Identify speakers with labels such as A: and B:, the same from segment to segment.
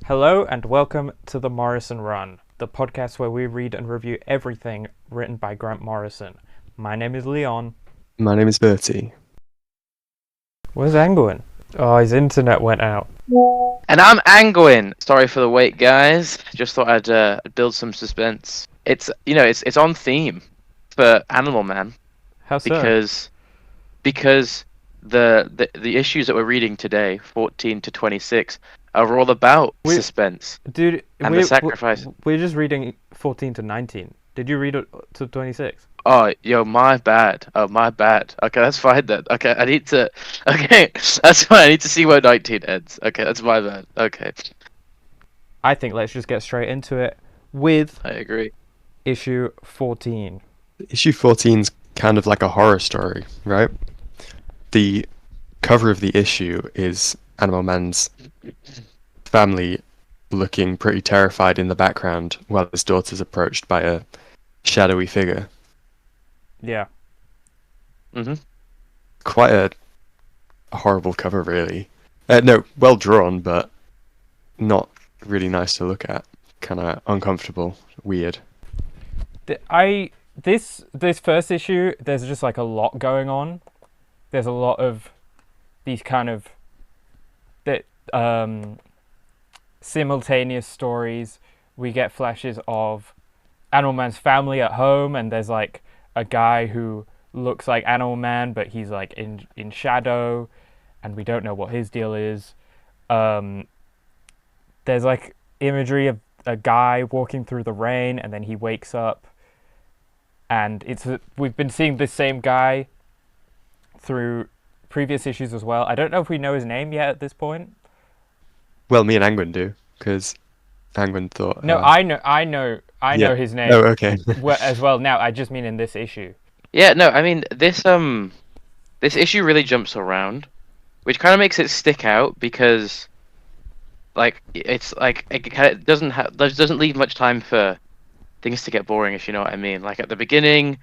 A: Hello and welcome to the Morrison Run, the podcast where we read and review everything written by Grant Morrison. My name is Leon.
B: My name is Bertie.
A: Where's Angwin? Oh, his internet went out.
C: And I'm Angwin. Sorry for the wait, guys. Just thought I'd build some suspense. It's on theme for Animal Man
A: How so?
C: because the issues that we're reading today, 14 to 26, are all about suspense
A: Dude,
C: and the sacrifice.
A: We're just reading 14 to 19. Did you read it to 26?
C: Oh, yo, my bad. Oh, my bad. Okay, that's fine then. Okay, I need to. Okay, that's fine. I need to see where 19 ends. Okay, that's my bad. Okay,
A: I think let's just get straight into it with
C: I agree.
A: issue 14.
B: Issue 14's kind of like a horror story, right? The cover of the issue is Animal Man's family looking pretty terrified in the background while his daughter's approached by a shadowy figure.
A: Yeah.
C: Mhm.
B: Quite a horrible cover, really. No, well drawn, but not really nice to look at. Kind of uncomfortable, weird.
A: This first issue, there's just like a lot going on. There's a lot of these kind of simultaneous stories. We get flashes of Animal Man's family at home, and there's like a guy who looks like Animal Man, but he's like in shadow, and we don't know what his deal is. There's like imagery of a guy walking through the rain, and then he wakes up, and we've been seeing this same guy through previous issues as well. I don't know if we know his name yet at this point.
B: Well, me and Angwin do, because Angwin thought...
A: No, I know his name.
B: Oh, okay.
A: As well now. I just mean in this issue.
C: Yeah, no, I mean this issue really jumps around, which kind of makes it stick out because, like, it's like it kind of doesn't leave much time for things to get boring, if you know what I mean. Like at the beginning,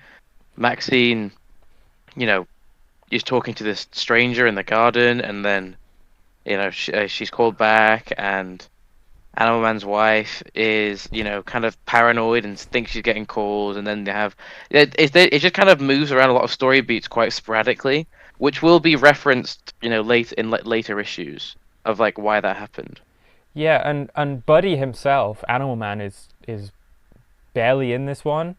C: Maxine, is talking to this stranger in the garden, and then, she's called back, and Animal Man's wife is, kind of paranoid and thinks she's getting calls, and then they have it just kind of moves around a lot of story beats quite sporadically, which will be referenced, later issues of like why that happened.
A: Yeah, and Buddy himself, Animal Man, is barely in this one.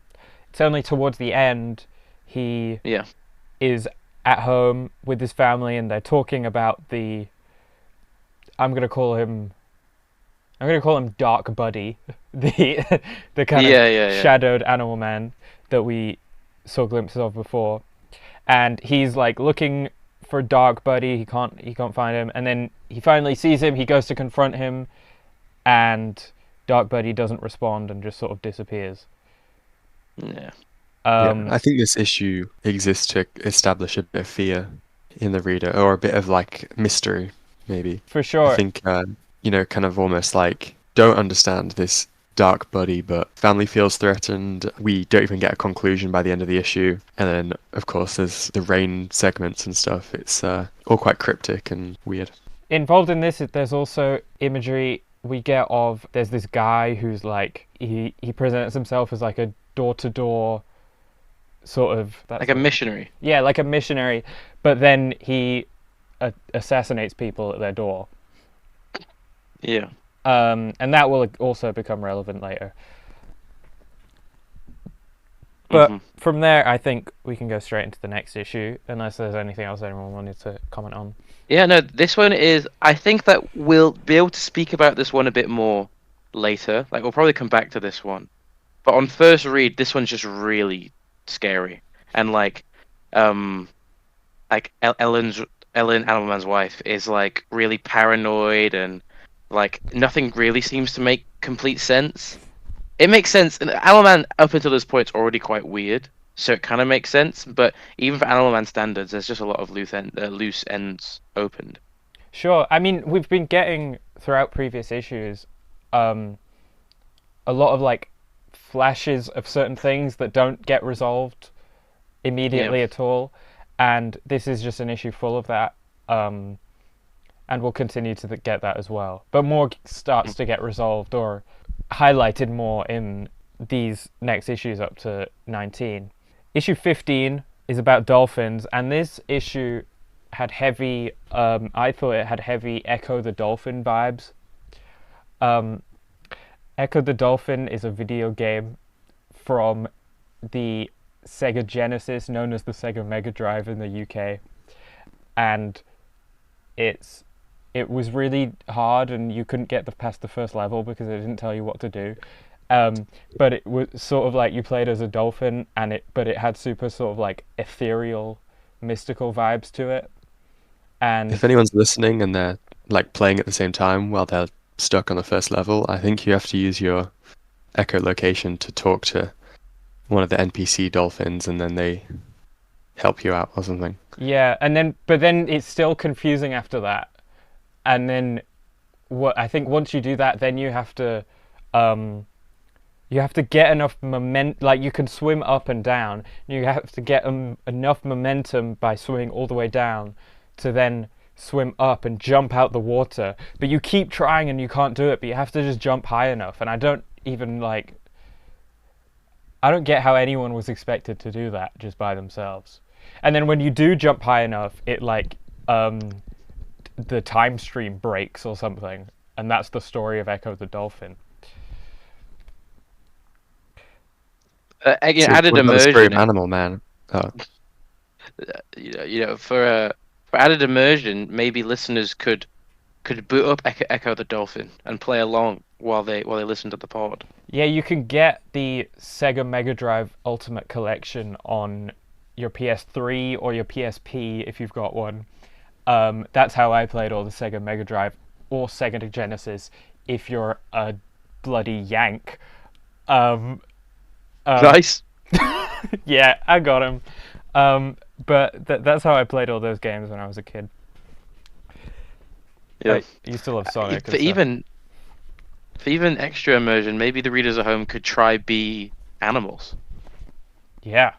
A: It's only towards the end he is at home with his family, and they're talking about I'm gonna call him Dark Buddy, the kind of shadowed Animal Man that we saw glimpses of before, and he's like looking for Dark Buddy. He can't find him, and then he finally sees him. He goes to confront him, and Dark Buddy doesn't respond and just sort of disappears.
C: Yeah.
B: I think this issue exists to establish a bit of fear in the reader, or a bit of like mystery, maybe.
A: For sure.
B: I think kind of almost like don't understand this Dark Buddy, but family feels threatened. We don't even get a conclusion by the end of the issue, and then of course there's the rain segments and stuff. It's all quite cryptic and weird.
A: Involved in this, there's also imagery we get of there's this guy who's like he presents himself as like a door-to-door sort of
C: like a missionary.
A: Yeah, like a missionary, but then he assassinates people at their door.
C: Yeah.
A: And that will also become relevant later. But from there, I think we can go straight into the next issue, unless there's anything else anyone wanted to comment on.
C: Yeah, no, this one is... I think that we'll be able to speak about this one a bit more later. Like, we'll probably come back to this one. But on first read, this one's just really scary. And, Ellen, Animal Man's wife, is, like, really paranoid, and, like, nothing really seems to make complete sense. It makes sense. And Animal Man, up until this point, is already quite weird. So it kind of makes sense, but even for Animal Man standards, there's just a lot of loose ends opened.
A: Sure. I mean, we've been getting, throughout previous issues, a lot of, like, flashes of certain things that don't get resolved immediately at all. And this is just an issue full of that. and we'll continue to get that as well. But more starts to get resolved or highlighted more in these next issues up to 19. Issue 15 is about dolphins, and this issue had heavy, I thought it had heavy Echo the Dolphin vibes. Echo the Dolphin is a video game from the Sega Genesis, known as the Sega Mega Drive in the UK, and it was really hard, and you couldn't get past the first level because it didn't tell you what to do. But it was sort of like you played as a dolphin, but it had super sort of like ethereal, mystical vibes to it. And
B: If anyone's listening and they're like playing at the same time while they're stuck on the first level, I think you have to use your echolocation to talk to one of the NPC dolphins, and then they help you out or something.
A: yeah, but then it's still confusing after that. And then I think once you do that, then you have to get enough like you can swim up and down. You have to get enough momentum by swimming all the way down to then swim up and jump out the water. But you keep trying and you can't do it, but you have to just jump high enough. And I don't get how anyone was expected to do that just by themselves. And then when you do jump high enough, it the time stream breaks or something. And that's the story of Echo the Dolphin.
C: Again,
B: So
C: added
B: what about the story of
C: immersion.
B: Animal Man? Oh,
C: For added immersion, maybe listeners could boot up Echo the Dolphin and play along while they listen to the pod.
A: Yeah, you can get the Sega Mega Drive Ultimate Collection on your PS3 or your PSP if you've got one. That's how I played all the Sega Mega Drive or Sega Genesis if you're a bloody Yank.
C: Nice.
A: Yeah, I got him. But that's how I played all those games when I was a kid.
C: Yeah.
A: I used to love Sonic.
C: For even extra immersion, maybe the readers at home could try be animals.
A: Yeah.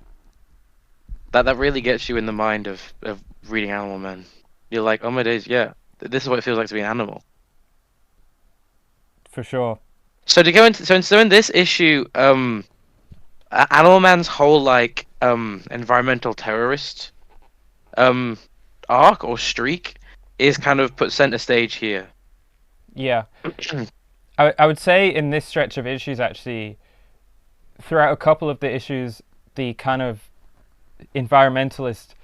C: That really gets you in the mind of reading Animal Man. You're like, oh my days, yeah, this is what it feels like to be an animal.
A: For sure.
C: So to go into so in this issue, Animal Man's whole like environmental terrorist arc or streak is kind of put center stage here.
A: Yeah. I would say in this stretch of issues, actually, throughout a couple of the issues, the kind of environmentalist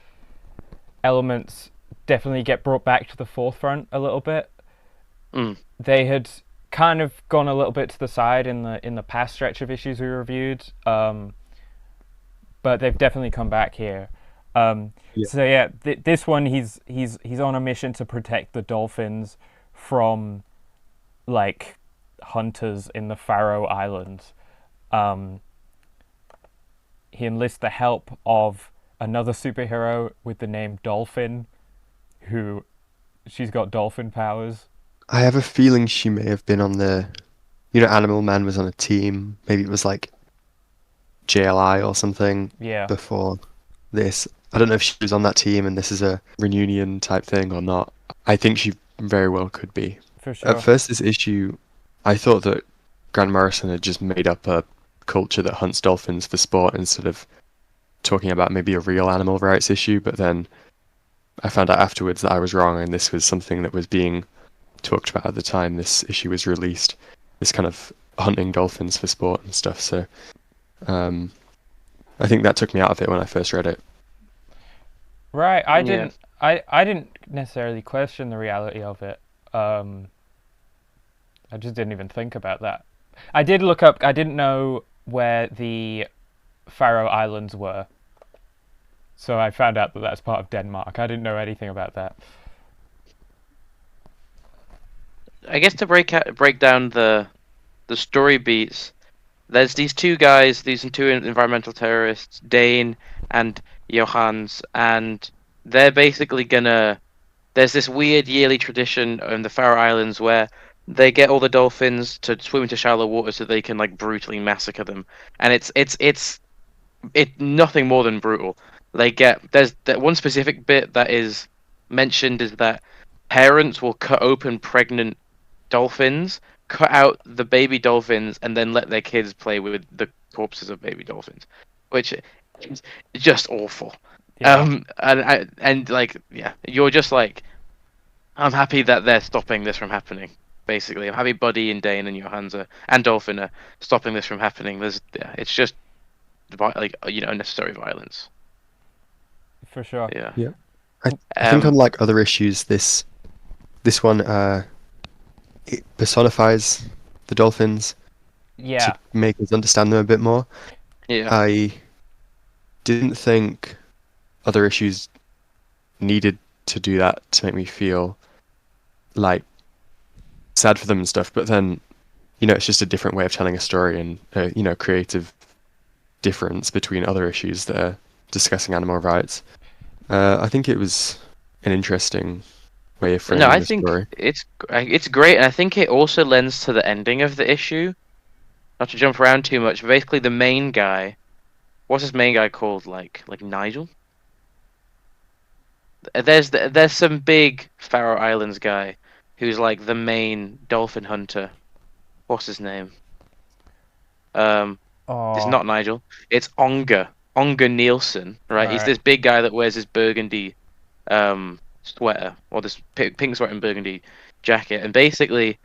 A: elements definitely get brought back to the forefront a little bit. They had kind of gone a little bit to the side in the past stretch of issues we reviewed, but they've definitely come back here. So yeah, this one he's on a mission to protect the dolphins from like hunters in the Faroe Islands. He enlists the help of another superhero with the name Dolphin, who she's got dolphin powers.
B: I have a feeling she may have been on Animal Man was on a team. Maybe it was like JLI or something
A: Yeah.
B: before this. I don't know if she was on that team and this is a reunion type thing or not. I think she very well could be.
A: For sure.
B: At first, this issue, I thought that Grant Morrison had just made up a culture that hunts dolphins for sport instead of talking about maybe a real animal rights issue, but then I found out afterwards that I was wrong and this was something that was being talked about at the time this issue was released, this kind of hunting dolphins for sport and stuff. So I think that took me out of it when I first read it.
A: Right, I didn't necessarily question the reality of it. I just didn't even think about that. I did look up. I didn't know where the Faroe Islands were, so I found out that that's part of Denmark. I didn't know anything about that.
C: I guess to break down the story beats, there's these two guys, these two environmental terrorists, Dane and Johans, and they're basically gonna. There's this weird yearly tradition in the Faroe Islands where they get all the dolphins to swim into shallow water so they can like brutally massacre them, and it's nothing more than brutal. There's that one specific bit that is mentioned is that parents will cut open pregnant dolphins, cut out the baby dolphins, and then let their kids play with the corpses of baby dolphins, which is just awful.
A: Yeah.
C: And like, yeah, you're just like, I'm happy that they're stopping this from happening. Basically, I'm happy Buddy and Dane and Johansa and Dolphin are stopping this from happening. Yeah, it's just like unnecessary violence.
A: For sure.
C: Yeah.
B: Yeah. I think unlike other issues, this one it personifies the dolphins
A: Yeah.
B: to make us understand them a bit more.
C: Yeah.
B: I didn't think other issues needed to do that to make me feel like sad for them and stuff, but then it's just a different way of telling a story and creative difference between other issues that are discussing animal rights. I think it was an interesting way of framing
C: No, I
B: the
C: think
B: story.
C: it's great, and I think it also lends to the ending of the issue. Not to jump around too much, but basically the main guy, what's this main guy called? Like Nigel? There's some big Faroe Islands guy who's like the main dolphin hunter. What's his name? It's
A: Oh.
C: not Nigel. It's Onga Nielsen, right? He's
A: Right.
C: this big guy that wears this burgundy sweater, or this pink sweater and burgundy jacket, and basically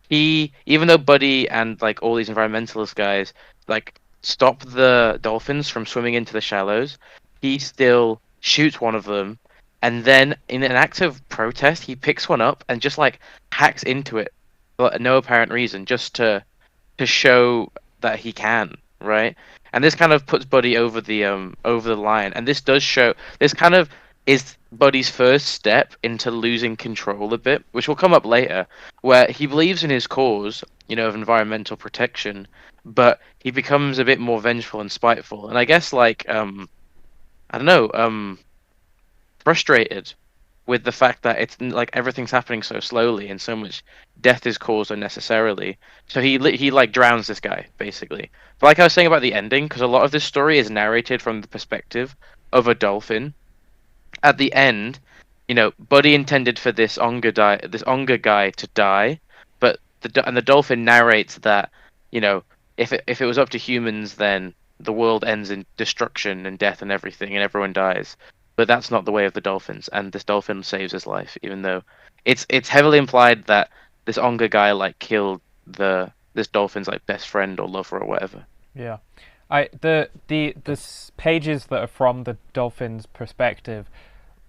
C: even though Buddy and like all these environmentalist guys like stop the dolphins from swimming into the shallows, he still shoots one of them, and then in an act of protest, he picks one up and just like hacks into it for no apparent reason, just to show that he can, right? And this kind of puts Buddy over the line, and this kind of is Buddy's first step into losing control a bit, which will come up later, where he believes in his cause, of environmental protection, but he becomes a bit more vengeful and spiteful, and I guess like I don't know, frustrated with the fact that it's like everything's happening so slowly and so much death is caused unnecessarily. So he like drowns this guy basically. But like I was saying about the ending, because a lot of this story is narrated from the perspective of a dolphin. At the end, Buddy intended for this Onga guy to die, but the dolphin narrates that if it was up to humans, then the world ends in destruction and death and everything, and everyone dies. But that's not the way of the dolphins, and this dolphin saves his life, even though it's heavily implied that this Onga guy like killed this dolphin's like best friend or lover or whatever.
A: Yeah. The pages that are from the dolphin's perspective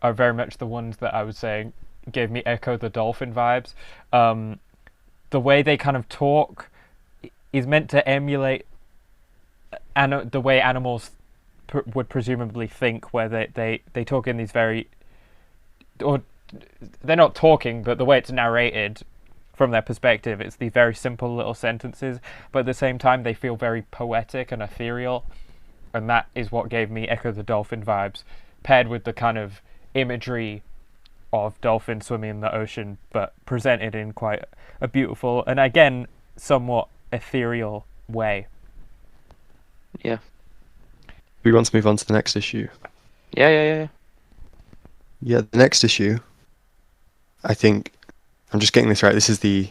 A: are very much the ones that I was saying gave me Echo the Dolphin vibes. The way they kind of talk is meant to emulate the way animals would presumably think, where they talk in these or they're not talking, but the way it's narrated from their perspective, it's these very simple little sentences, but at the same time they feel very poetic and ethereal, and that is what gave me Echo the Dolphin vibes, paired with the kind of imagery of dolphins swimming in the ocean, but presented in quite a beautiful and again somewhat ethereal way.
C: Yeah.
B: We want to move on to the next issue.
C: Yeah.
B: Yeah, the next issue, I think, I'm just getting this right. This is the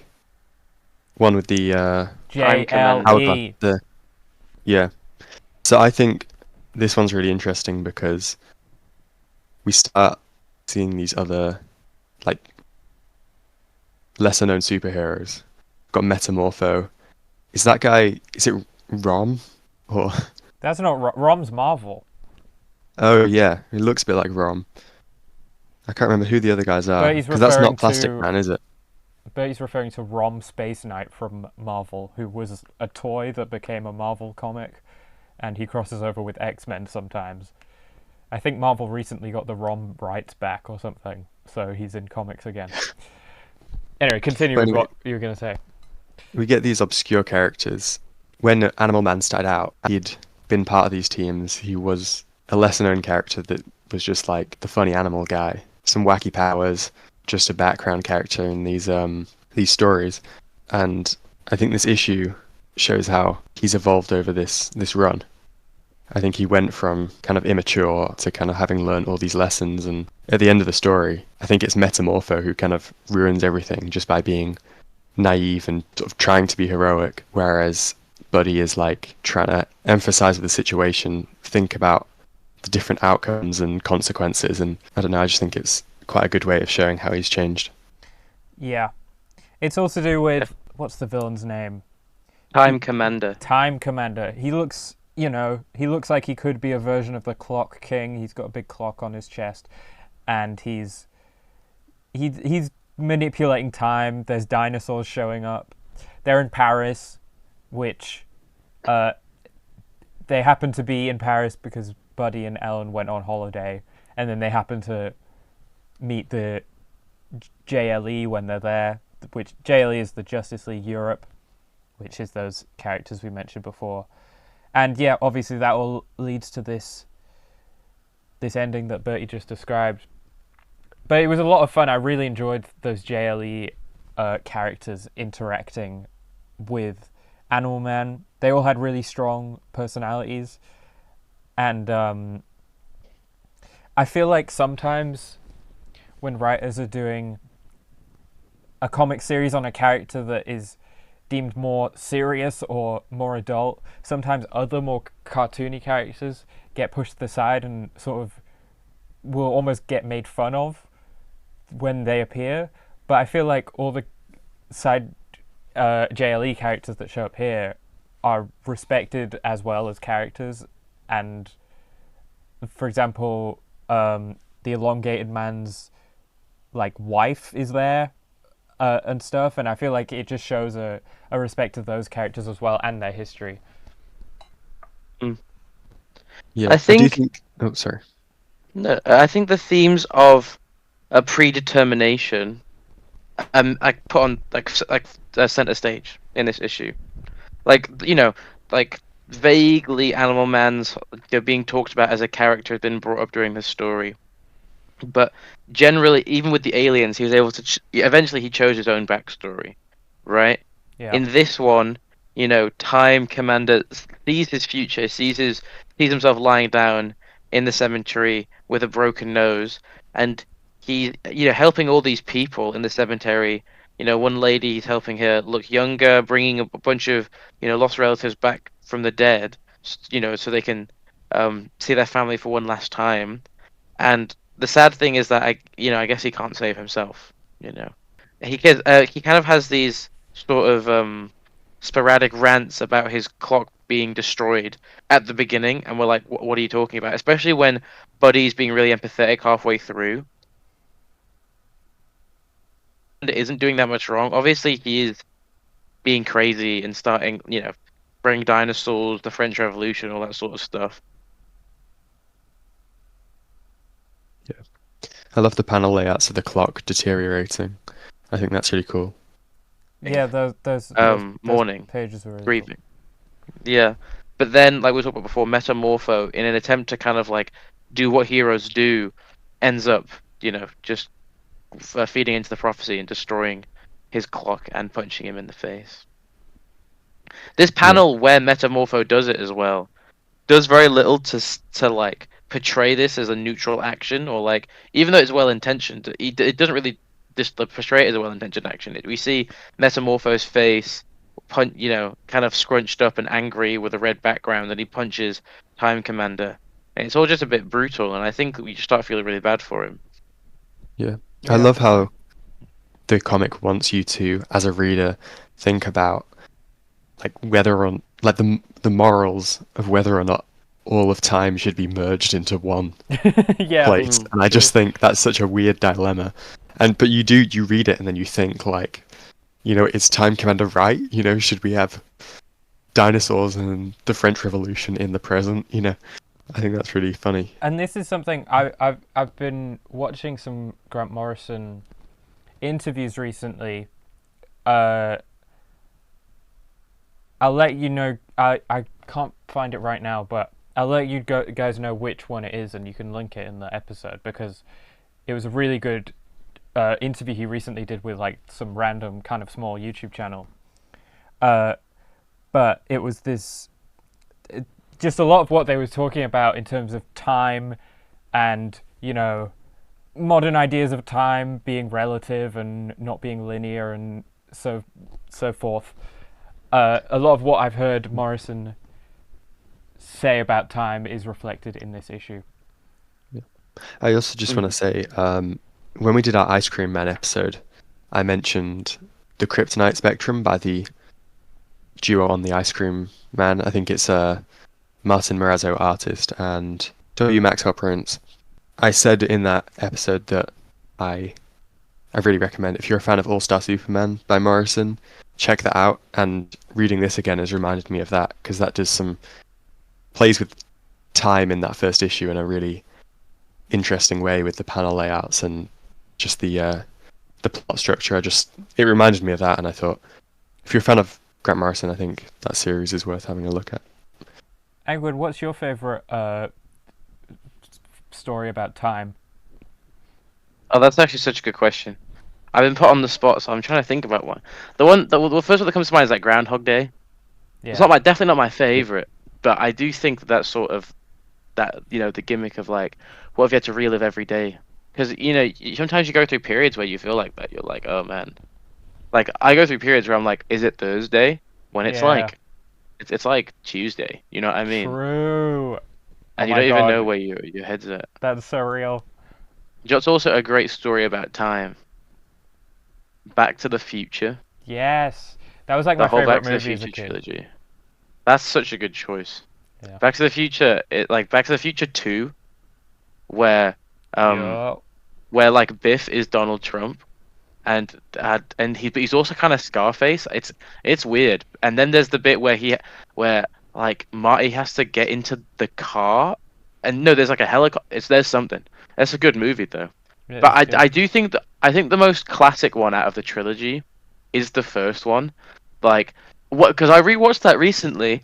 B: one with the
A: JLE.
B: Yeah. So I think this one's really interesting because we start seeing these other, like, lesser known superheroes. Got Metamorpho. Is it Rom? Or
A: That's not Rom's Marvel.
B: oh yeah, it looks a bit like Rom. I can't remember who the other guys are,
A: But he's
B: because that's
A: referring
B: not Plastic
A: to-
B: Man, is it?
A: But he's referring to Rom Space Knight from Marvel, who was a toy that became a Marvel comic, and he crosses over with X-Men sometimes. I think Marvel recently got the Rom rights back or something, so he's in comics again. Anyway, continue with what you were going to say.
B: We get these obscure characters. When Animal Man started out, he'd been part of these teams. He was a lesser known character that was just like the funny animal guy. Some wacky powers, just a background character in these stories. And I think this issue shows how he's evolved over this run. I think he went from kind of immature to kind of having learned all these lessons, and at the end of the story, I think it's Metamorpho who kind of ruins everything just by being naive and sort of trying to be heroic, whereas Buddy is like trying to emphasize the situation, think about the different outcomes and consequences, and I don't know, I just think it's quite a good way of showing how he's changed.
A: Yeah. It's all to do with, what's the villain's name?
C: Time Commander.
A: Time Commander. He looks, he looks like he could be a version of the Clock King. He's got a big clock on his chest, and he's manipulating time. There's dinosaurs showing up. They're in Paris, which they happen to be in Paris because Buddy and Ellen went on holiday, and then they happen to meet the JLE when they're there, which JLE is the Justice League Europe, which is those characters we mentioned before. And yeah, obviously that all leads to this ending that Bertie just described. But it was a lot of fun. I really enjoyed those JLE characters interacting with Animal Man. They all had really strong personalities. And I feel like sometimes when writers are doing a comic series on a character that is deemed more serious or more adult, sometimes other more cartoony characters get pushed to the side and sort of will almost get made fun of when they appear. But I feel like all the side JLE characters that show up here are respected as well as characters. And for example, the Elongated Man's like wife is there and stuff, and I feel like it just shows a respect of those characters as well and their history.
B: Yeah,
C: I
B: do
C: think.
B: think. Oh, sorry.
C: No, I think the themes of a predetermination, I put on like center stage in this issue, like like vaguely Animal Man's being talked about as a character has been brought up during this story, but generally, even with the aliens, he was able to. Eventually, he chose his own backstory, right?
A: Yeah.
C: In this one, Time Commander sees his future, sees himself lying down in the cemetery with a broken nose, and he, helping all these people in the cemetery. One lady, he's helping her look younger, bringing a bunch of lost relatives back from the dead, so they can see their family for one last time. And the sad thing is that I guess he can't save himself. He kind of has these sort of sporadic rants about his clock being destroyed at the beginning, and we're like, what are you talking about? Especially when Buddy's being really empathetic halfway through. And it isn't doing that much wrong. Obviously, he is being crazy and starting, bring dinosaurs, the French Revolution, all that sort of stuff.
B: I love the panel layouts of the clock deteriorating. I think that's really cool.
A: Yeah, those
C: morning
A: pages were really
C: grieving. Yeah, but then, like we talked about before, Metamorpho, in an attempt to kind of like do what heroes do, ends up, just feeding into the prophecy and destroying his clock and punching him in the face. This panel where Metamorpho does it as well does very little to like portray this as a neutral action, or like, even though it's well intentioned, it doesn't really just portray it as a well intentioned action. We see Metamorpho's face kind of scrunched up and angry with a red background, and he punches Time Commander, and it's all just a bit brutal, and I think we start feeling really bad for him.
B: Yeah. I love how the comic wants you to, as a reader, think about like whether or like the morals of whether or not all of time should be merged into one place. And I just think that's such a weird dilemma. But you read it and then you think like, is Time Commander right? Should we have dinosaurs and the French Revolution in the present? I think that's really funny.
A: And this is something I've been watching some Grant Morrison interviews recently. I'll let you know. I can't find it right now, but I'll let you guys know which one it is, and you can link it in the episode, because it was a really good interview he recently did with like some random kind of small YouTube channel. But it was this. just a lot of what they were talking about in terms of time and, modern ideas of time being relative and not being linear and so forth. A lot of what I've heard Morrison say about time is reflected in this issue.
B: I also just want to say, when we did our Ice Cream Man episode, I mentioned the Kryptonite Spectrum by the duo on the Ice Cream Man. I think it's Martin Morazzo, artist, and W. Maxwell Prince. I said in that episode that I really recommend, if you're a fan of All Star Superman by Morrison, check that out. And reading this again has reminded me of that, because that does plays with time in that first issue in a really interesting way with the panel layouts and just the plot structure. It reminded me of that, and I thought, if you're a fan of Grant Morrison, I think that series is worth having a look at.
A: Edward, what's your favorite story about time?
C: Oh, that's actually such a good question. I've been put on the spot, so I'm trying to think about one. The first one that comes to mind is like Groundhog Day.
A: Yeah.
C: It's definitely not my favorite, but I do think that sort of the gimmick of like, what if you had to relive every day? Because sometimes you go through periods where you feel like that. You're like, oh man, like I go through periods where I'm like, is it Thursday? When it's
A: Yeah.
C: like, it's like Tuesday. You know what I mean?
A: True.
C: And
A: Oh
C: you
A: my
C: don't even
A: God.
C: know where your head's at.
A: That's so real.
C: It's also a great story about time. Back to the Future.
A: Yes. That was like
C: The
A: my
C: whole
A: favorite
C: Back to the
A: movie as a
C: Future
A: kid.
C: trilogy. That's such a good choice.
A: Yeah.
C: Back to the Future, Back to the Future 2, where
A: Yup.
C: where like Biff is Donald Trump, and he's also kind of Scarface. It's weird. And then there's the bit where like Marty has to get into the car, and no, there's like a helicopter. There's something. That's a good movie though.
A: Yeah,
C: But
A: it's good.
C: I do think I think the most classic one out of the trilogy is the first one. Like, because I rewatched that recently,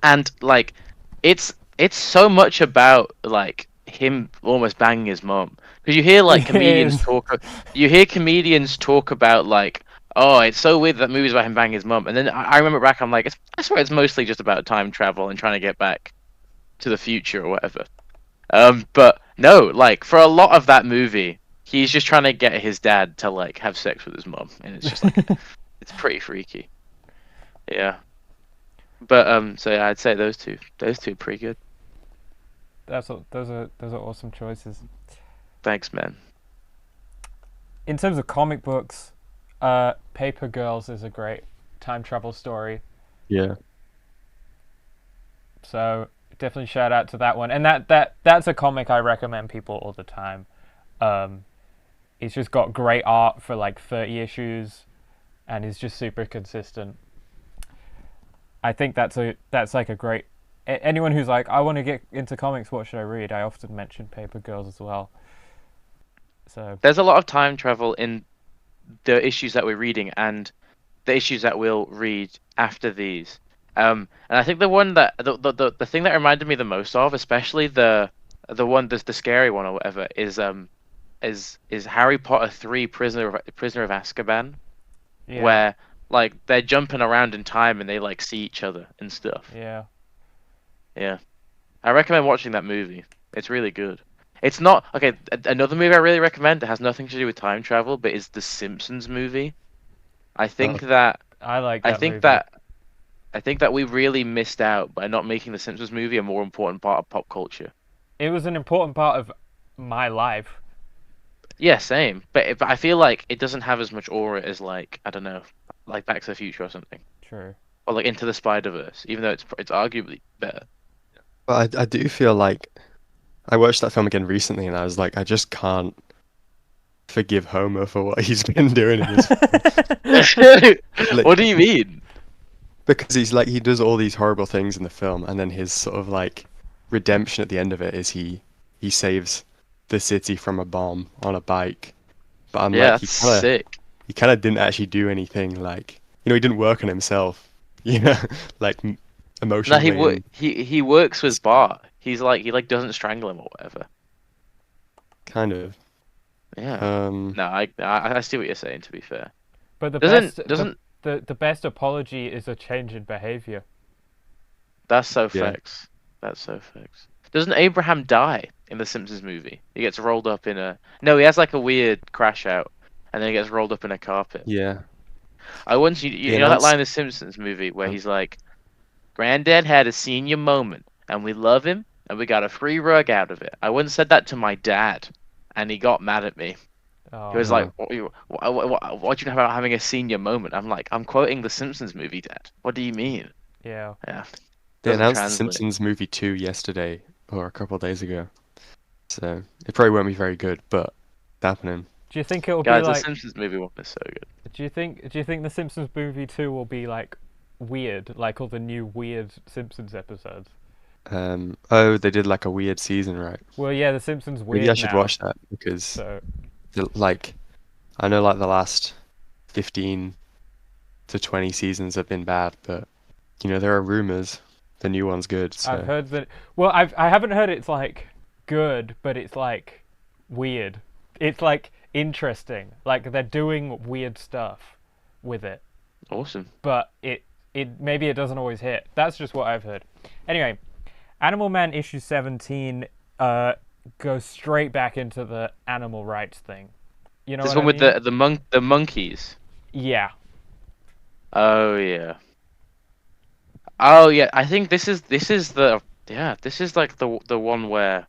C: and like it's so much about like him almost banging his mum. Because you hear like
A: It
C: comedians
A: is.
C: talk about like, oh, it's so weird that movie's about him banging his mum. And then I remember back, I'm like, I swear it's mostly just about time travel and trying to get back to the future or whatever. But no, like for a lot of that movie, he's just trying to get his dad to like have sex with his mum, and it's just like it's pretty freaky. Yeah. But so yeah, I'd say those two are pretty good.
A: Those are awesome choices.
C: Thanks, man.
A: In terms of comic books, Paper Girls is a great time travel story.
B: Yeah.
A: So definitely shout out to that one. And that's a comic I recommend people all the time. It's just got great art for like 30 issues, and is just super consistent. I think that's like a great. Anyone who's like, I want to get into comics, what should I read? I often mention Paper Girls as well. So
C: There's a lot of time travel in the issues that we're reading and the issues that we'll read after these. And I think the one that the thing that reminded me the most of, especially the scary one or whatever, is Harry Potter 3 Prisoner of Azkaban,
A: yeah,
C: where like they're jumping around in time and they like see each other and stuff.
A: yeah.
C: Yeah. I recommend watching that movie. It's really good. It's not okay. Another movie I really recommend that has nothing to do with time travel, but is the Simpsons movie. I think that
A: I like
C: I
A: that
C: think
A: movie.
C: that I think that we really missed out by not making the Simpsons movie a more important part of pop culture.
A: It was an important part of my life.
C: Yeah, same. But I feel like it doesn't have as much aura as like, I don't know, like Back to the Future or something,
A: True.
C: or like Into the Spider-Verse, even though it's arguably better.
B: But I do feel like I watched that film again recently, and I was like, I just can't forgive Homer for what he's been doing in this.
C: What do you mean?
B: Because he's like, he does all these horrible things in the film, and then his sort of like redemption at the end of it is he saves the city from a bomb on a bike. But I'm
C: Yeah,
B: like,
C: that's sick.
B: he kind of didn't actually do anything. Like, he didn't work on himself. Like
C: No,
B: emotionally.
C: he works with Bart. He doesn't strangle him or whatever.
B: Kind of.
C: Yeah.
B: Um,
C: No, I see what you're saying. To be fair,
A: But
C: doesn't
A: the best apology is a change in behavior.
C: That's so
B: Yeah.
C: facts. That's so facts. Doesn't Abraham die in the Simpsons movie? He gets rolled up in a. No, he has like a weird crash out, and then he gets rolled up in a carpet.
B: Yeah.
C: I once
B: They
C: you know that line
B: announced.
C: in the Simpsons movie where
B: uh,
C: he's like, "Granddad had a senior moment, and we love him, and we got a free rug out of it." I once said that to my dad, and he got mad at me. He
A: Oh
C: was like,
B: Oh,
C: what do you know about having a senior moment?" I'm like, "I'm quoting the Simpsons movie, Dad. What do you mean?"
A: yeah.
C: Yeah,
B: they
C: doesn't
B: announced the
C: translate.
B: Simpsons movie 2 yesterday or a couple of days ago. So it probably won't be very good, but it's happening.
A: Do you think it'll be
C: Guys, the
A: like?
C: Simpsons movie one is so good.
A: Do you think the Simpsons movie 2 will be like weird, like all the new weird Simpsons episodes?
B: Oh, they did like a weird season, right?
A: Well, yeah, the Simpsons
B: Maybe I
A: weird
B: should
A: now.
B: watch that because
A: So
B: like I know like the last 15 to 20 seasons have been bad, but there are rumors the new one's good,
A: I've
B: so
A: heard that. Well, I haven't heard it's like good, but it's like weird. It's like interesting. Like they're doing weird stuff with it,
C: Awesome.
A: but it maybe it doesn't always hit. That's just what I've heard. Anyway, Animal Man issue 17 goes straight back into the animal rights thing. You know
C: This
A: what
C: one
A: I
C: with
A: mean?
C: the monkeys.
A: Yeah.
C: Oh yeah. Oh yeah. I think this is the yeah, this is like the one where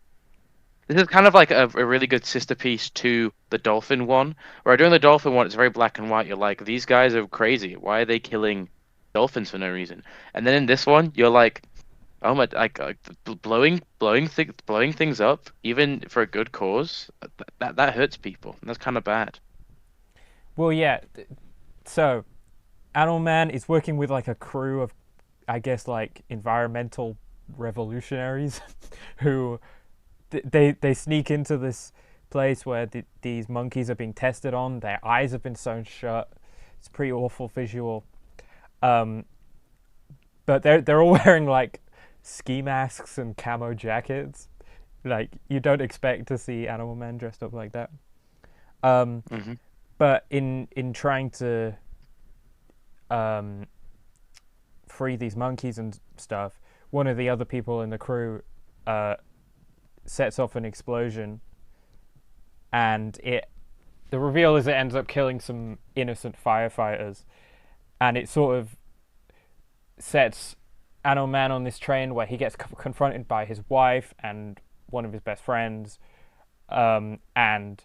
C: this is kind of like a really good sister piece to the dolphin one. Where during the dolphin one, it's very black and white. You're like, these guys are crazy. Why are they killing dolphins for no reason? And then in this one, you're like, oh my, blowing things up, even for a good cause, that hurts people. And that's kind of bad.
A: Well, yeah. So, Animal Man is working with like a crew of, I guess, like environmental revolutionaries who they sneak into this place where these monkeys are being tested on. Their eyes have been sewn shut. It's a pretty awful visual. Um, but they're all wearing like ski masks and camo jackets. Like you don't expect to see Animal Man dressed up like that. Um,
C: Hmm.
A: but in trying to um, free these monkeys and stuff, one of the other people in the crew uh, sets off an explosion, and the reveal is it ends up killing some innocent firefighters, and it sort of sets Animal Man on this train where he gets confronted by his wife and one of his best friends, and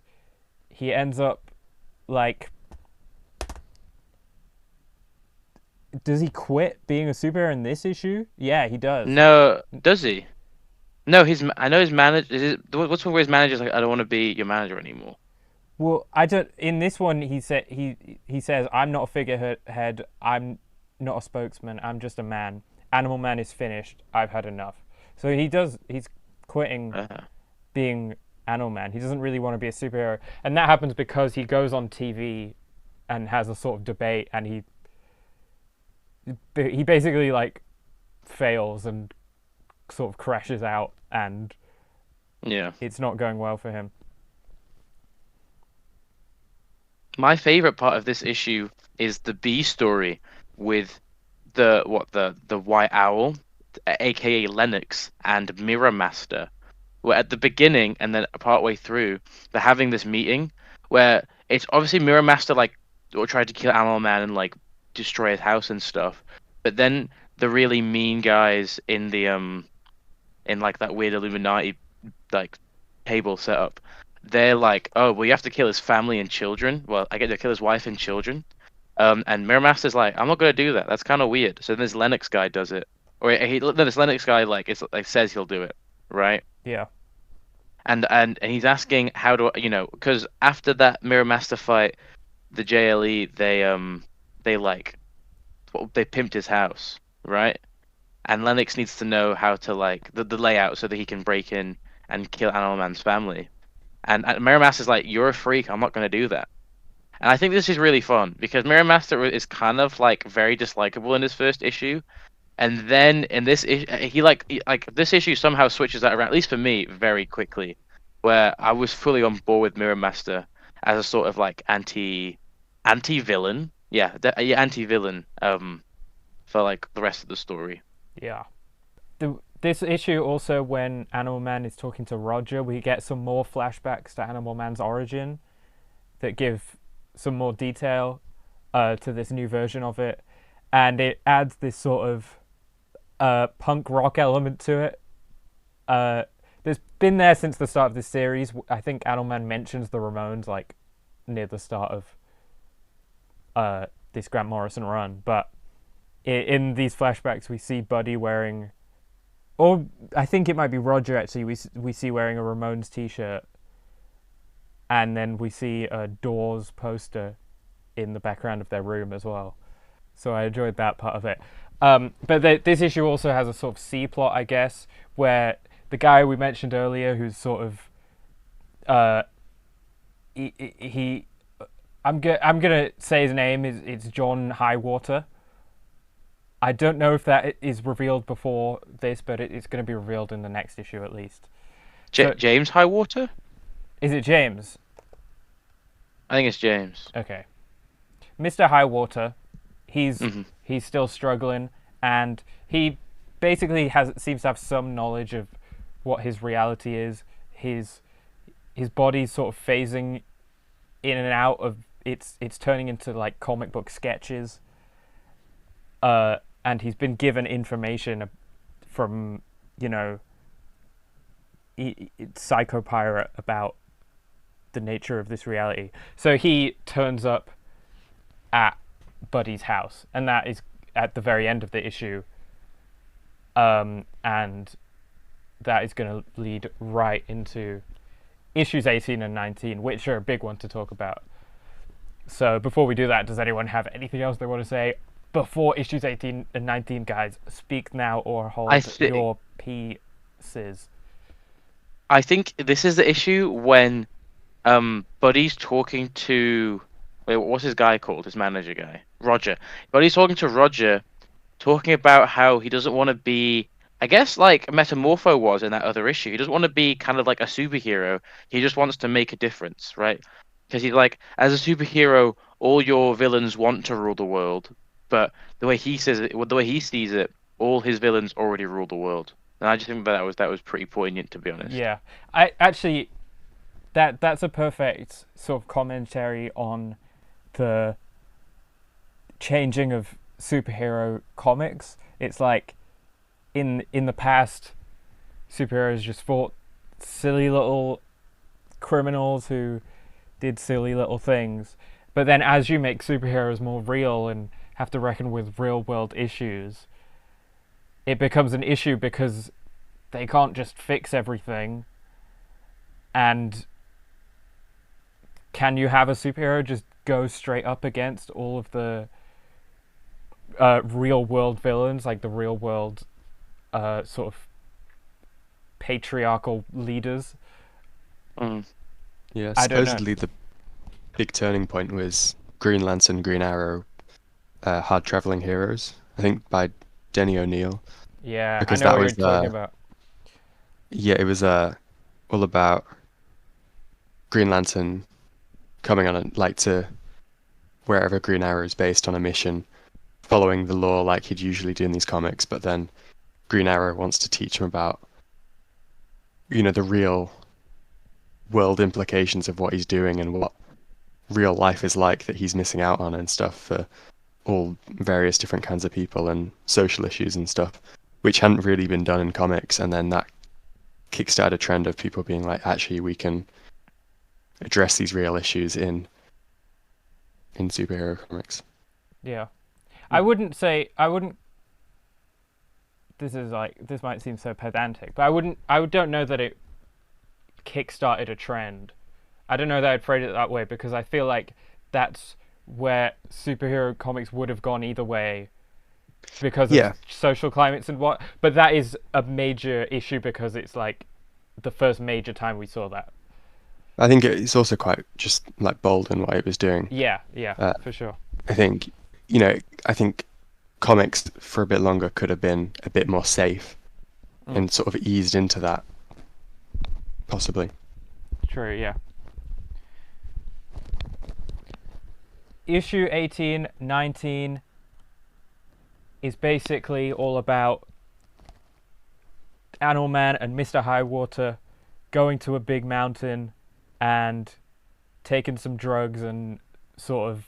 A: he ends up like, does he quit being a superhero in this issue? Yeah, he does.
C: No, does he? No, I know his manager. What's one where his manager's like, I don't want to be your manager anymore.
A: Well, I don't. In this one, he says, "I'm not a figurehead. I'm not a spokesman. I'm just a man. Animal Man is finished. I've had enough." So he does. He's quitting
C: Uh,
A: being Animal Man. He doesn't really want to be a superhero, and that happens because he goes on TV and has a sort of debate, and he basically like fails and sort of crashes out, and
C: yeah.
A: it's not going well for him.
C: My favorite part of this issue is the B story with the White Owl, aka Lennox, and Mirror Master. Where at the beginning and then partway through, they're having this meeting where it's obviously Mirror Master like tried to kill Animal Man and like destroy his house and stuff. But then the really mean guys in like that weird Illuminati like table setup, they're like, oh, well, you have to kill his family and children. Well, I get to kill his wife and children. And Mirror Master's like, I'm not gonna do that. That's kind of weird. So then this Lennox guy does it, or this Lennox guy like says he'll do it, right?
A: Yeah,
C: And he's asking how do because after that Mirror Master fight, the JLE they like they pimped his house, right? And Lennox needs to know how to like the layout so that he can break in and kill Animal Man's family. And Mirror Master's like, you're a freak. I'm not gonna do that. And I think this is really fun because Mirror Master is kind of like very dislikable in his first issue, and then in this issue, like this issue somehow switches that around. At least for me, very quickly, where I was fully on board with Mirror Master as a sort of like anti villain. Yeah, yeah, anti villain. For like the rest of the story.
A: yeah. this issue also, when Animal Man is talking to Roger, we get some more flashbacks to Animal Man's origin that give some more detail to this new version of it, and it adds this sort of punk rock element to it. There's been there since the start of this series. I think Animal Man mentions the Ramones like near the start of this Grant Morrison run, but in these flashbacks we see Buddy wearing, or I think it might be Roger actually, we see wearing a Ramones t-shirt, and then we see a Doors poster in the background of their room as well. So I enjoyed that part of it. But this issue also has a sort of C plot, I guess, where the guy we mentioned earlier, who's sort of I'm gonna say his name it's John Highwater. I don't know if that is revealed before this, but it's going to be revealed in the next issue at least.
C: James Highwater?
A: Is it James?
C: I think it's James.
A: Okay. Mr. Highwater, he's still struggling, and he basically seems to have some knowledge of what his reality is. His body's sort of phasing in and out of it's turning into like comic book sketches. And he's been given information from, Psychopirate about the nature of this reality. So he turns up at Buddy's house, and that is at the very end of the issue. And that is going to lead right into issues 18 and 19, which are a big one to talk about. So before we do that, does anyone have anything else they want to say? Before issues 18 and 19, guys, speak now or hold your pieces.
C: I think this is the issue when Buddy's talking to... Wait, what's his guy called? His manager guy? Roger. Buddy's talking to Roger, talking about how he doesn't want to be... I guess like Metamorpho was in that other issue. He doesn't want to be kind of like a superhero. He just wants to make a difference, right? Because he's like, as a superhero, all your villains want to rule the world. But the way he says it, the way he sees it, all his villains already rule the world, and I just think that was pretty poignant, to be honest.
A: Yeah, I actually, that's a perfect sort of commentary on the changing of superhero comics. It's like in the past, superheroes just fought silly little criminals who did silly little things, but then as you make superheroes more real and have to reckon with real world issues, it becomes an issue because they can't just fix everything. And can you have a superhero just go straight up against all of the real world villains, like the real world sort of patriarchal leaders?
B: Yeah, supposedly the big turning point was Green Lantern, Green Arrow, Hard Traveling Heroes, I think by Denny O'Neil.
A: Yeah,
B: because
A: I know
B: that
A: what
B: was
A: you're talking about.
B: Yeah, it was all about Green Lantern coming on to wherever Green Arrow is based on a mission, following the law like he'd usually do in these comics, but then Green Arrow wants to teach him about the real world implications of what he's doing and what real life is like that he's missing out on and stuff for all various different kinds of people and social issues and stuff, which hadn't really been done in comics. And then that kickstarted a trend of people being like, actually, we can address these real issues in superhero comics.
A: Yeah. I wouldn't, this might seem so pedantic, but I don't know that it kickstarted a trend. I don't know that I'd phrase it that way, because I feel like that's where superhero comics would have gone either way because of social climates and what. But that is a major issue because it's like the first major time we saw that.
B: I think it's also quite just like bold in what it was doing.
A: Yeah, for sure.
B: I think, I think comics for a bit longer could have been a bit more safe and sort of eased into that, possibly.
A: True, yeah. Issue 18, 19 is basically all about Animal Man and Mr. Highwater going to a big mountain and taking some drugs and sort of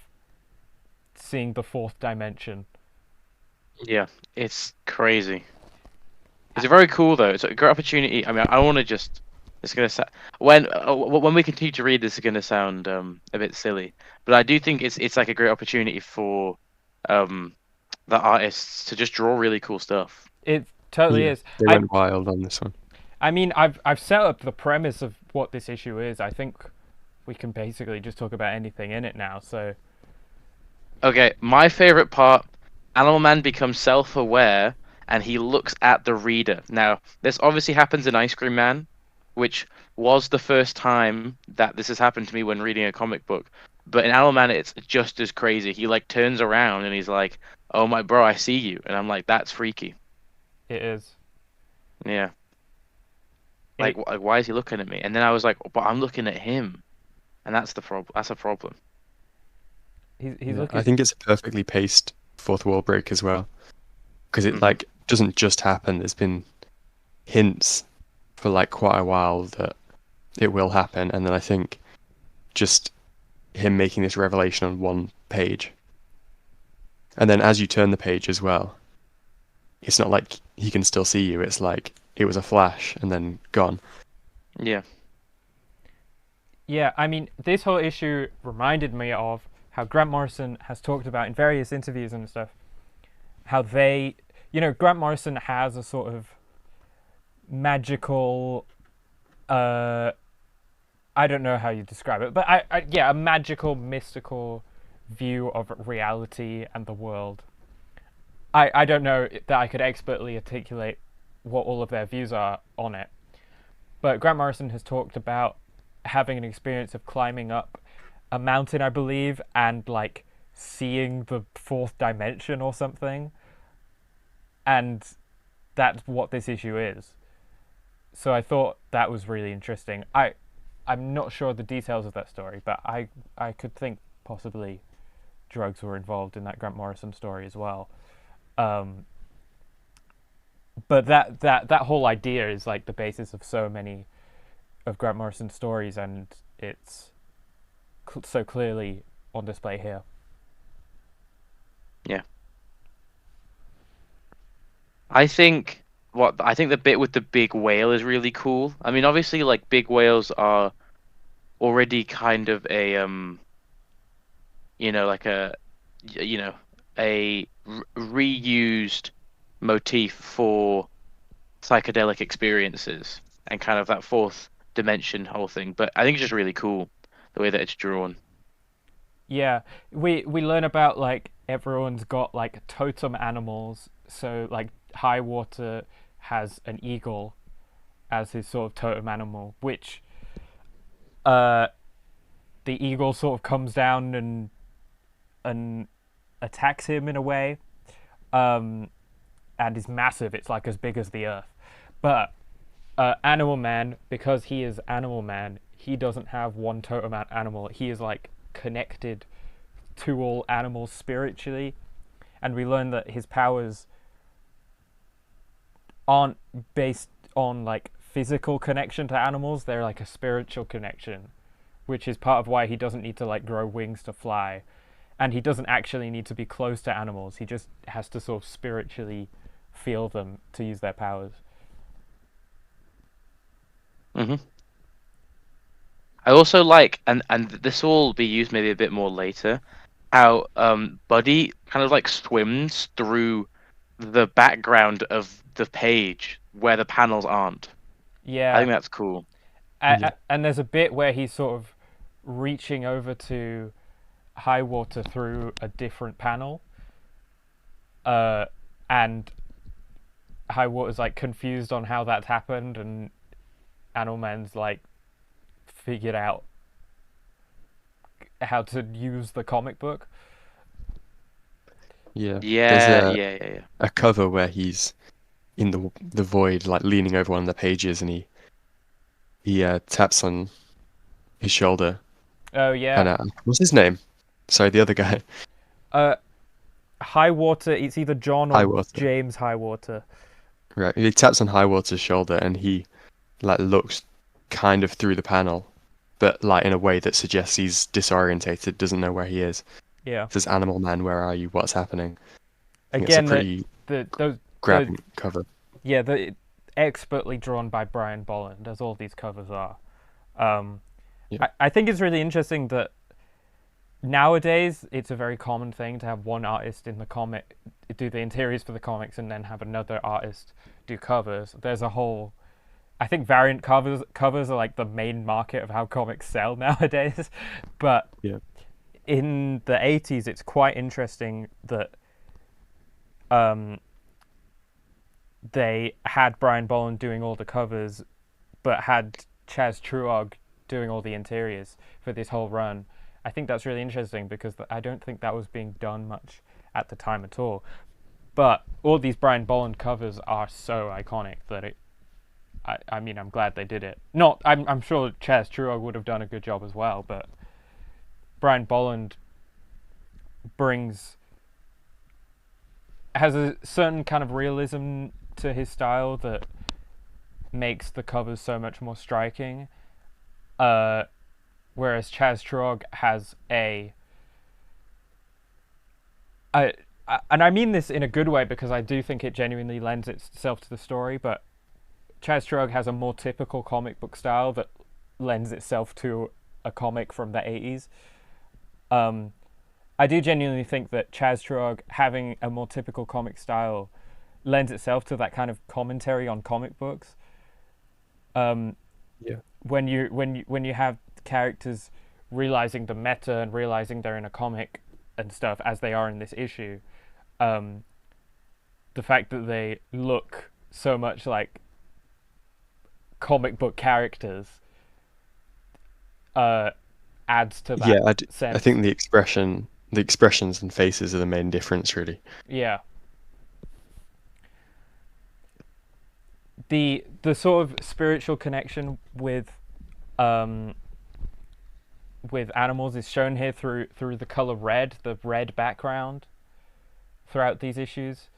A: seeing the fourth dimension.
C: Yeah, it's crazy. It's very cool though. It's a great opportunity. I mean, I want to just. It's gonna sound when we continue to read this, is gonna sound a bit silly, but I do think it's like a great opportunity for the artists to just draw really cool stuff.
A: It totally
B: Yeah,
A: is.
B: they
A: I
B: went wild on this one.
A: I mean, I've set up the premise of what this issue is. I think we can basically just talk about anything in it now. So
C: Okay, my favorite part: Animal Man becomes self-aware and he looks at the reader. Now, this obviously happens in Ice Cream Man, which was the first time that this has happened to me when reading a comic book. But in Animal Man, it's just as crazy. He like turns around and he's like, "Oh my bro, I see you," and I'm like, "That's freaky."
A: it is.
C: Yeah.
A: It,
C: Like, why is he looking at me? And then I was like, "But I'm looking at him," and that's the problem. That's a problem.
A: he's
B: Yeah,
A: looking.
B: I think it's a perfectly paced fourth wall break as well, because it
C: Mhm.
B: like doesn't just happen. There's been hints for like quite a while that it will happen, and then I think just him making this revelation on one page, and then as you turn the page as well, it's not like he can still see you. It's like it was a flash and then gone.
C: Yeah.
A: Yeah, I mean, this whole issue reminded me of how Grant Morrison has talked about in various interviews and stuff, how they, Grant Morrison has a sort of magical, I don't know how you describe it, but yeah, a magical, mystical view of reality and the world. I don't know that I could expertly articulate what all of their views are on it, but Grant Morrison has talked about having an experience of climbing up a mountain, I believe, and like seeing the fourth dimension or something. And that's what this issue is. So I thought that was really interesting. I'm not sure the details of that story, but I could think possibly drugs were involved in that Grant Morrison story as well. But that whole idea is like the basis of so many of Grant Morrison's stories, and it's so clearly on display here.
C: Yeah. I think the bit with the big whale is really cool. I mean, obviously, like big whales are already kind of a like a reused motif for psychedelic experiences and kind of that fourth dimension whole thing. But I think it's just really cool the way that it's drawn.
A: Yeah, we learn about like everyone's got like totem animals. So like Highwater has an eagle as his sort of totem animal, which the eagle sort of comes down and attacks him in a way, and is massive. It's like as big as the earth. But Animal Man, because he is Animal Man, he doesn't have one totem animal. He is like connected to all animals spiritually, and we learn that his powers aren't based on like physical connection to animals. They're like a spiritual connection, which is part of why he doesn't need to like grow wings to fly, and he doesn't actually need to be close to animals. He just has to sort of spiritually feel them to use their powers.
C: Hmm. I also like, and this will be used maybe a bit more later, how Buddy kind of like swims through the background of the page where the panels aren't. I think
A: Yeah,
C: that's cool.
B: Yeah.
A: and there's a bit where he's sort of reaching over to Highwater through a different panel, and Highwater's like confused on how that's happened, and Animal Man's like figured out how to use the comic book.
B: Yeah. There's
C: Yeah, yeah, yeah, yeah.
B: a cover where he's in the void, like leaning over one of the pages, and he taps on his shoulder.
A: Oh
B: And
A: yeah,
B: what's his name? Sorry, the other guy.
A: Highwater. It's either John or
B: Highwater.
A: James Highwater.
B: right? He taps on Highwater's shoulder, and he like looks kind of through the panel, but like in a way that suggests he's disorientated, doesn't know where he is.
A: Yeah.
B: Says, "Animal Man, where are you? What's happening?" I think it's a
A: Again,
B: pretty
A: the
B: grabbing cover.
A: yeah, the expertly drawn by Brian Bolland, as all these covers are.
B: Yeah.
A: I think it's really interesting that nowadays it's a very common thing to have one artist in the comic do the interiors for the comics and then have another artist do covers. There's a whole, I think variant covers are like the main market of how comics sell nowadays. But
B: Yeah.
A: in the 80s, it's quite interesting that they had Brian Bolland doing all the covers, but had Chaz Truog doing all the interiors for this whole run. I think that's really interesting because I don't think that was being done much at the time at all. But all these Brian Bolland covers are so iconic that I mean, I'm glad they did it. I'm sure Chaz Truog would have done a good job as well, but Brian Bolland has a certain kind of realism to his style that makes the covers so much more striking. Whereas Chaz Truog has and I mean this in a good way because I do think it genuinely lends itself to the story, but Chaz Truog has a more typical comic book style that lends itself to a comic from the 80s. I do genuinely think that Chaz Truog having a more typical comic style lends itself to that kind of commentary on comic books.
B: Yeah.
A: When you have characters realizing the meta and realizing they're in a comic and stuff as they are in this issue, the fact that they look so much like comic book characters adds to that.
B: Yeah,
A: sense.
B: I think the expressions and faces are the main difference, really.
A: Yeah. The sort of spiritual connection with animals is shown here through the color red, the red background throughout these issues,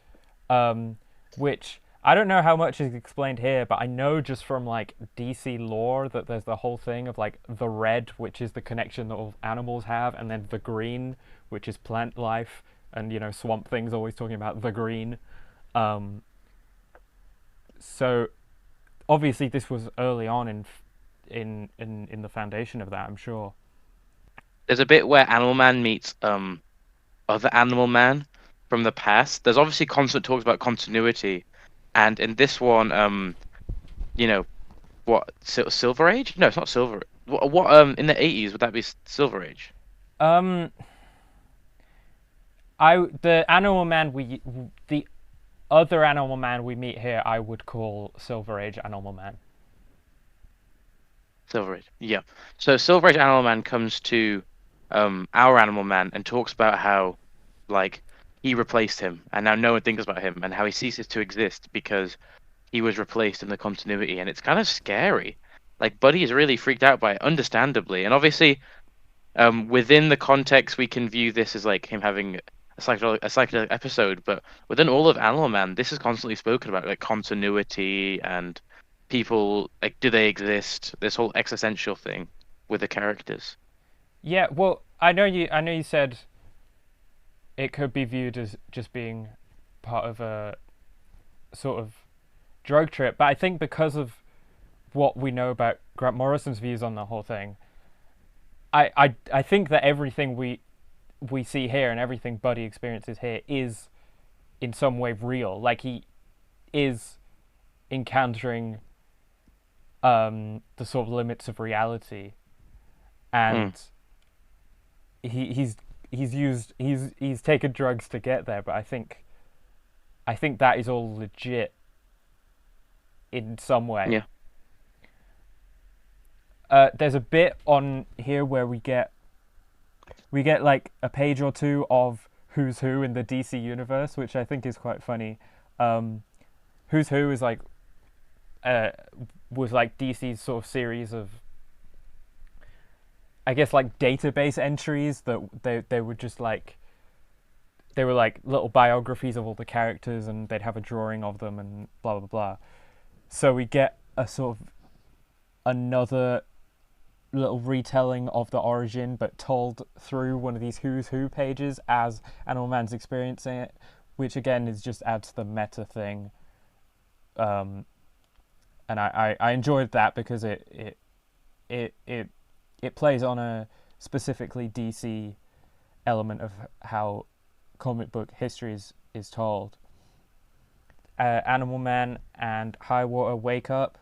A: which I don't know how much is explained here, but I know just from like DC lore that there's the whole thing of like the red, which is the connection that all animals have, and then the green, which is plant life, and you know Swamp Thing's always talking about the green. So obviously this was early on in the foundation of that, I'm sure.
C: There's a bit where Animal Man meets other Animal Man from the past. There's obviously constant talks about continuity, and in this one, you know, what Silver Age? No, it's not Silver. What in the 80s would that be Silver Age?
A: The Animal Man the other Animal Man we meet here, I would call Silver Age Animal Man.
C: Silver Age, yeah. So Silver Age Animal Man comes to our Animal Man and talks about how, like, he replaced him, and now no one thinks about him, and how he ceases to exist because he was replaced in the continuity, and it's kind of scary. Like, Buddy is really freaked out by it, understandably, and obviously, within the context, we can view this as like him having a psychedelic episode, but within all of Animal Man, this is constantly spoken about, like continuity and people, like, do they exist? This whole existential thing with the characters.
A: Yeah, well, I know you said it could be viewed as just being part of a sort of drug trip, but I think because of what we know about Grant Morrison's views on the whole thing, I think that everything we see here and everything Buddy experiences here is in some way real. Like, he is encountering the sort of limits of reality, and he's taken drugs to get there, but I think that is all legit in some way.
C: Yeah.
A: There's a bit on here where we get like a page or two of Who's Who in the DC universe, which I think is quite funny. Who's Who is like was like DC's sort of series of, I guess, like database entries that they would just like they were like little biographies of all the characters, and they'd have a drawing of them and blah blah blah. So we get a sort of another little retelling of the origin, but told through one of these Who's Who pages as Animal Man's experiencing it, which again is just adds to the meta thing. And I enjoyed that because it plays on a specifically DC element of how comic book history is told. Animal Man and Highwater wake up,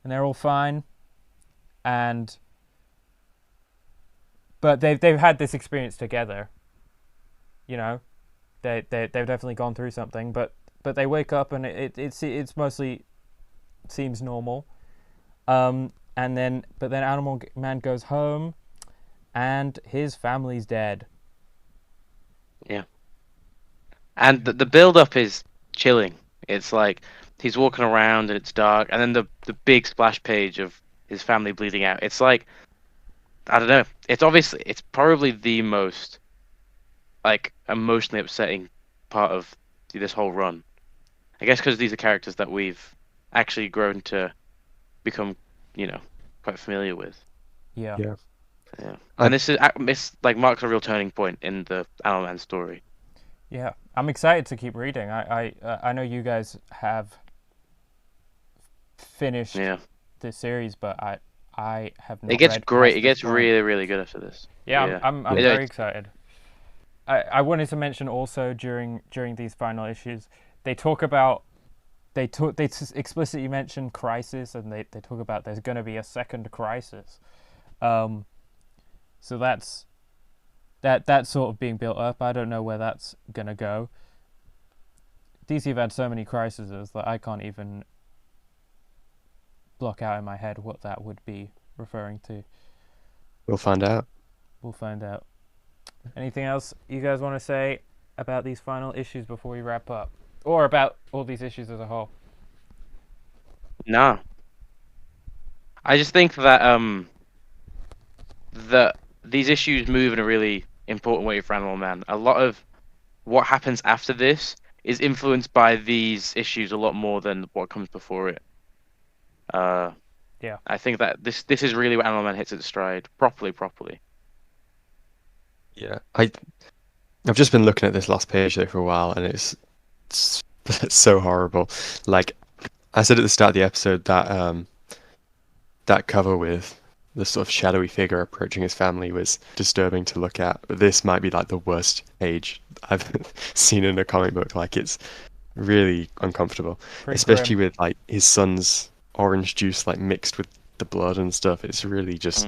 A: and they're all fine, but they've had this experience together. You know, they've definitely gone through something, but they wake up and it's mostly seems normal. But then Animal Man goes home, and his family's dead.
C: Yeah. And the build up is chilling. It's like he's walking around and it's dark, and then the big splash page of his family bleeding out. It's like, I don't know. It's probably the most like emotionally upsetting part of this whole run. I guess because these are characters that we've actually grown to become, quite familiar with.
A: Yeah.
B: Yeah.
C: Yeah. And this like marks a real turning point in the Animal Man story.
A: Yeah, I'm excited to keep reading. I know you guys have finished this series, but I have not.
C: It gets
A: read
C: great.
A: past
C: It
A: this
C: gets
A: point.
C: really, really good after this.
A: Yeah, I'm very excited. I wanted to mention also during these final issues, they explicitly mention crisis, and they talk about there's going to be a second crisis. So that's sort of being built up. I don't know where that's going to go. DC have had so many crises that I can't even block out in my head what that would be referring to.
B: We'll find out.
A: We'll find out. Anything else you guys want to say about these final issues before we wrap up? Or about all these issues as a whole?
C: No. I just think that these issues move in a really important way for Animal Man. A lot of what happens after this is influenced by these issues a lot more than what comes before it.
A: Yeah.
C: I think that this is really where Animal Man hits its stride properly.
B: Yeah, I've just been looking at this last page though for a while, and it's so horrible. Like I said at the start of the episode, that cover with the sort of shadowy figure approaching his family was disturbing to look at. But this might be like the worst page I've seen in a comic book. Like it's really uncomfortable,
A: Pretty
B: especially
A: grim.
B: with like his son's orange juice like mixed with the blood and stuff. It's really just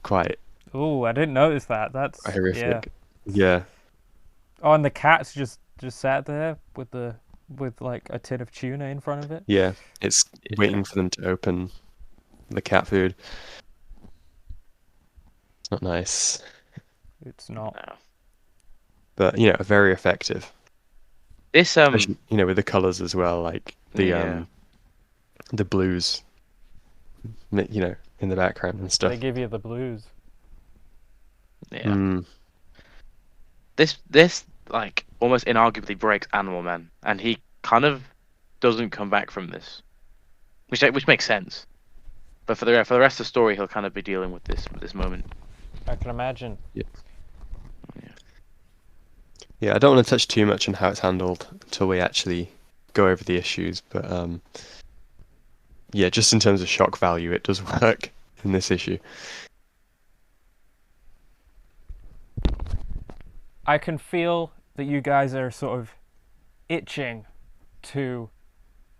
B: quite
A: Ooh, I didn't notice that. That's
B: horrific. Yeah.
A: Oh, and the cat's just sat there with like a tin of tuna in front of it.
B: Yeah, it's waiting for them to open the cat food. It's not nice,
A: It's not.
C: No.
B: but very effective.
C: This
B: Especially, with the colors as well, like
C: Yeah.
B: the blues, in the background and stuff.
A: They give you the blues.
C: Yeah.
B: Mm,
C: This like almost inarguably breaks Animal Man, and he kind of doesn't come back from this, which makes sense. But for the rest of the story, he'll kind of be dealing with this moment.
A: I can imagine.
B: yeah, I don't want to touch too much on how it's handled until we actually go over the issues, but yeah, just in terms of shock value, it does work in this issue.
A: I can feel that you guys are sort of itching to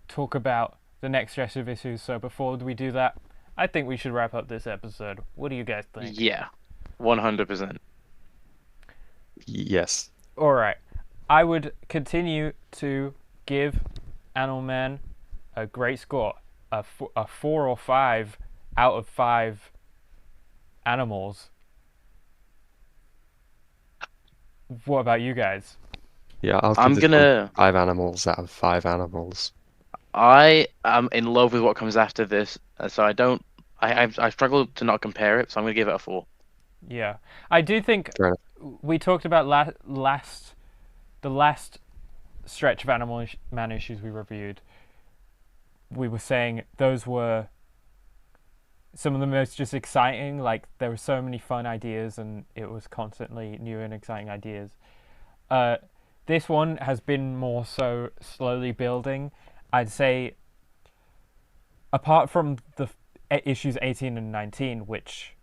A: talk about the next stretch of issues. So before we do that, I think we should wrap up this episode. What do you guys think?
C: Yeah, 100%.
B: Yes.
A: All right. I would continue to give Animal Man a great score, a 4 or 5 out of 5 animals. What about you guys?
B: Yeah, I'll give
C: I'm
B: this one
C: gonna.
B: 5 animals out of 5 animals.
C: I am in love with what comes after this, so I don't. I struggle to not compare it, so I'm gonna give it a 4.
A: Yeah, I do think
B: Fair enough.
A: we talked about last the last stretch of Animal Man issues we reviewed, we were saying those were some of the most just exciting. Like, there were so many fun ideas, and it was constantly new and exciting ideas. This one has been more so slowly building. I'd say, apart from the issues 18 and 19, which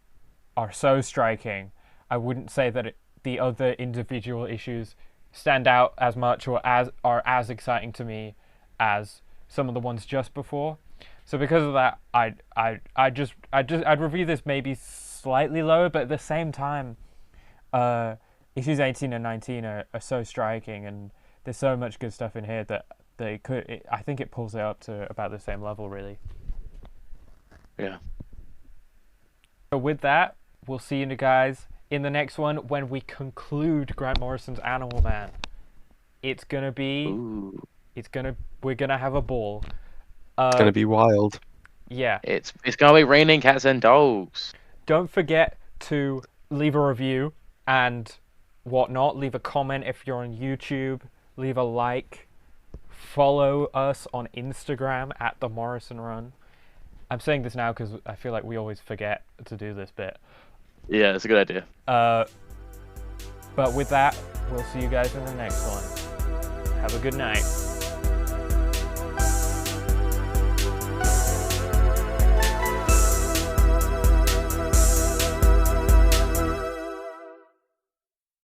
A: are so striking, I wouldn't say that the other individual issues stand out as much or are as exciting to me as some of the ones just before. So because of that, I'd review this maybe slightly lower, but at the same time, issues 18 and 19 are so striking, and there's so much good stuff in here that I think it pulls it up to about the same level, really.
C: Yeah.
A: So with that, we'll see you guys in the next one when we conclude Grant Morrison's Animal Man. We're gonna have a ball.
B: It's gonna be wild.
A: Yeah.
C: It's gonna be raining cats and dogs.
A: Don't forget to leave a review and whatnot. Leave a comment if you're on YouTube. Leave a like. Follow us on Instagram at The Morrison Run. I'm saying this now because I feel like we always forget to do this bit.
C: Yeah, it's a good idea.
A: But with that, we'll see you guys in the next one. Have a good night.